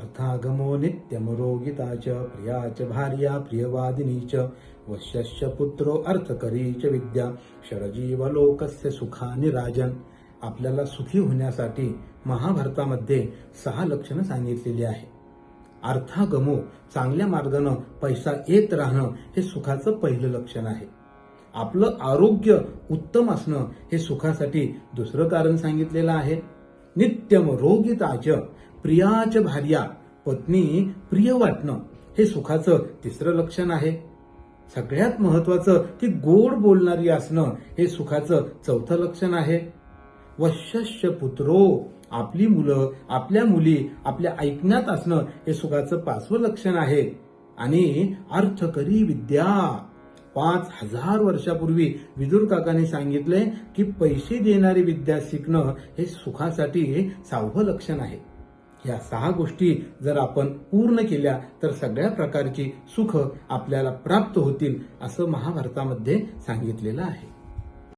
अर्थागमो नित्यम रोगिता च प्रिया च भार्या प्रियवादिनी च वश्यश्च पुत्रो अर्थकरी च विद्या षडजीव लोकस्य सुखानि राजन. आपल्याला सुखी होण्यासाठी महाभारतामध्ये 6 लक्षणं सांगितलेली आहे. अर्थागमो, चांगल्या मार्गानं पैसा येत राहणं हे सुखाचं पहिलं लक्षण आहे. आपलं आरोग्य उत्तम असणं हे सुखासाठी दुसरं कारण सांगितलेलं आहे. नित्यम रोगिताच, प्रियाच भार्या, पत्नी प्रिय वाटणं हे सुखाचं तिसरं लक्षण आहे. सगळ्यात महत्वाचं की गोड बोलणारी असणं हे सुखाचं चौथं लक्षण आहे. वश्यश्च पुत्रो, आपली मुलं आपल्या मुली आपल्या ऐकण्यात असणं हे सुखाचं 5वं लक्षण आहे. आणि अर्थकरी विद्या, 5000 वर्षापूर्वी विदुर काकांनी सांगितले की पैसे देणारी विद्या शिकणं हे सुखासाठी 6वं लक्षण आहे. या 6 गोष्टी जर आपण पूर्ण केल्या तर सगळ्या प्रकारची सुख आपल्याला प्राप्त होतील असं महाभारतामध्ये सांगितलेलं आहे.